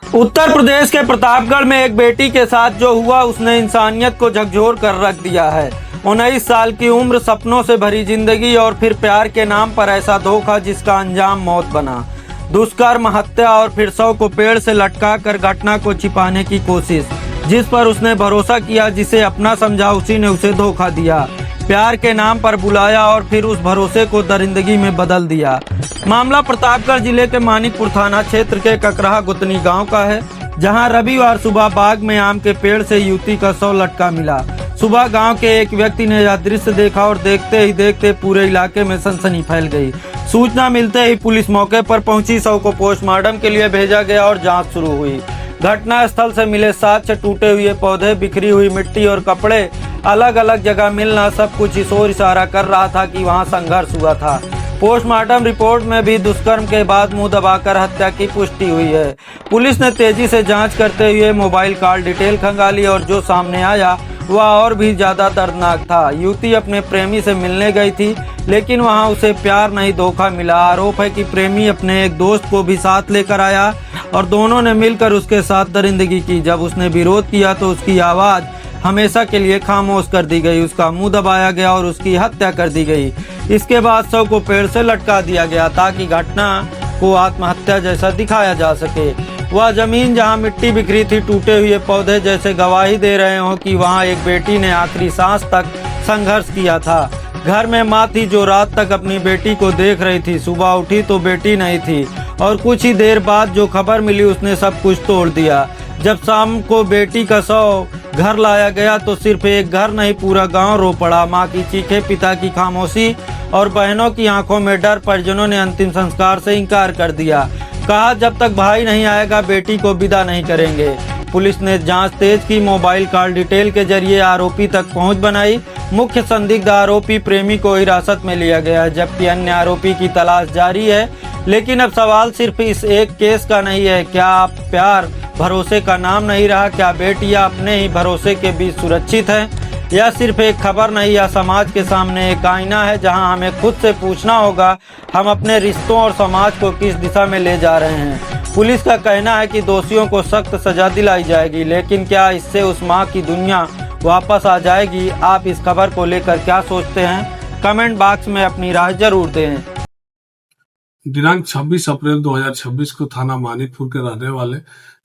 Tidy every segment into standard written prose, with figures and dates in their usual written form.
उत्तर प्रदेश के प्रतापगढ़ में एक बेटी के साथ जो हुआ उसने इंसानियत को झकझोर कर रख दिया है। 19 साल की उम्र, सपनों से भरी जिंदगी और फिर प्यार के नाम पर ऐसा धोखा जिसका अंजाम मौत बना। दुष्कर्म, हत्या और फिर शव को पेड़ से लटका कर घटना को छिपाने की कोशिश। जिस पर उसने भरोसा किया, जिसे अपना समझा, उसी ने उसे धोखा दिया। प्यार के नाम पर बुलाया और फिर उस भरोसे को दरिंदगी में बदल दिया। मामला प्रतापगढ़ जिले के मानिकपुर थाना क्षेत्र के ककराहा गुतनी गांव का है, जहां रविवार सुबह बाग में आम के पेड़ से युवती का शव लटका मिला। सुबह गांव के एक व्यक्ति ने यह दृश्य देखा और देखते ही देखते पूरे इलाके में सनसनी फैल गई। सूचना मिलते ही पुलिस मौके पर पहुंची, शव को पोस्टमार्टम के लिए भेजा गया और जाँच शुरू हुई। घटना स्थल से मिले साक्ष्य, टूटे हुए पौधे, बिखरी हुई मिट्टी और कपड़े, अलग अलग जगह मिलना, सब कुछ इस ओर इशारा कर रहा था कि वहां संघर्ष हुआ था। पोस्टमार्टम रिपोर्ट में भी दुष्कर्म के बाद मुंह दबाकर हत्या की पुष्टि हुई है। पुलिस ने तेजी से जांच करते हुए मोबाइल कॉल डिटेल खंगाली और जो सामने आया वह और भी ज्यादा दर्दनाक था। युवती अपने प्रेमी से मिलने गई थी, लेकिन वहां उसे प्यार नहीं धोखा मिला। आरोप है कि प्रेमी अपने एक दोस्त को भी साथ लेकर आया और दोनों ने मिलकर उसके साथ दरिंदगी की। जब उसने विरोध किया तो उसकी आवाज हमेशा के लिए खामोश कर दी गई, उसका मुंह दबाया गया और उसकी हत्या कर दी गई। इसके बाद शव को पेड़ से लटका दिया गया ताकि घटना को आत्महत्या जैसा दिखाया जा सके। वह जमीन जहां मिट्टी बिखरी थी, टूटे हुए पौधे जैसे गवाही दे रहे हो कि वहां एक बेटी ने आखिरी सांस तक संघर्ष किया था। घर में माँ थी जो रात तक अपनी बेटी को देख रही थी। सुबह उठी तो बेटी नहीं थी और कुछ ही देर बाद जो खबर मिली उसने सब कुछ तोड़ दिया। जब शाम को बेटी का शव घर लाया गया तो सिर्फ एक घर नहीं, पूरा गांव रो पड़ा। माँ की चीखें, पिता की खामोशी और बहनों की आंखों में डर। परिजनों ने अंतिम संस्कार से इनकार कर दिया। कहा जब तक भाई नहीं आएगा बेटी को विदा नहीं करेंगे। पुलिस ने जांच तेज की, मोबाइल कॉल डिटेल के जरिए आरोपी तक पहुंच बनाई। मुख्य संदिग्ध आरोपी प्रेमी को हिरासत में लिया गया है, जबकि अन्य आरोपी की तलाश जारी है। लेकिन अब सवाल सिर्फ इस एक केस का नहीं है। क्या प्यार भरोसे का नाम नहीं रहा? क्या बेटियां अपने ही भरोसे के बीच सुरक्षित हैं? यह सिर्फ एक खबर नहीं, यह समाज के सामने एक आईना है जहां हमें खुद से पूछना होगा, हम अपने रिश्तों और समाज को किस दिशा में ले जा रहे हैं। पुलिस का कहना है कि दोषियों को सख्त सजा दिलाई जाएगी, लेकिन क्या इससे उस माँ की दुनिया वापस आ जाएगी? आप इस खबर को लेकर क्या सोचते हैं? कमेंट बॉक्स में अपनी राय जरूर दें। दिनांक 26 अप्रैल 2026 को थाना मानिकपुर के रहने वाले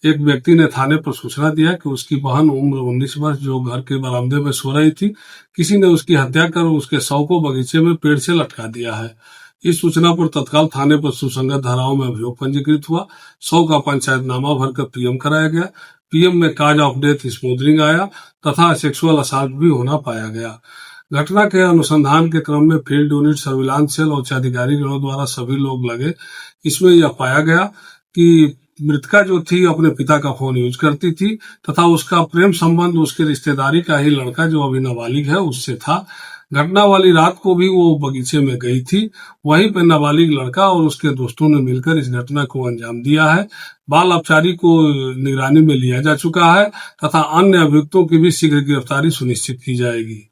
एक व्यक्ति ने थाने पर सूचना दिया कि उसकी बहन उम्र 19 वर्ष, जो घर के बरामदे में सो रही थी, किसी ने उसकी हत्या कर उसके शव को बगीचे में पेड़ से लटका दिया है। इस सूचना पर तत्काल थाने पर सुसंगत धाराओं में अभियोग पंजीकृत हुआ। शव का पंचायतनामा भरकर पीएम कराया गया। पीएम में काज ऑफ डेथ स्मूदरिंग आया तथा सेक्सुअल असॉल्ट भी होना पाया गया। घटना के अनुसंधान के क्रम में फील्ड यूनिट, सर्विलांस सेल और उच्चाधिकारी गणों द्वारा सभी लोग लगे। इसमें यह पाया गया कि मृतका जो थी अपने पिता का फोन यूज करती थी तथा उसका प्रेम संबंध उसके रिश्तेदारी का ही लड़का जो अभी नाबालिग है उससे था। घटना वाली रात को भी वो बगीचे में गई थी। वहीं पर नाबालिग लड़का और उसके दोस्तों ने मिलकर इस घटना को अंजाम दिया है। बाल अपचारी को निगरानी में लिया जा चुका है तथा अन्य अभियुक्तों की भी शीघ्र गिरफ्तारी सुनिश्चित की जाएगी।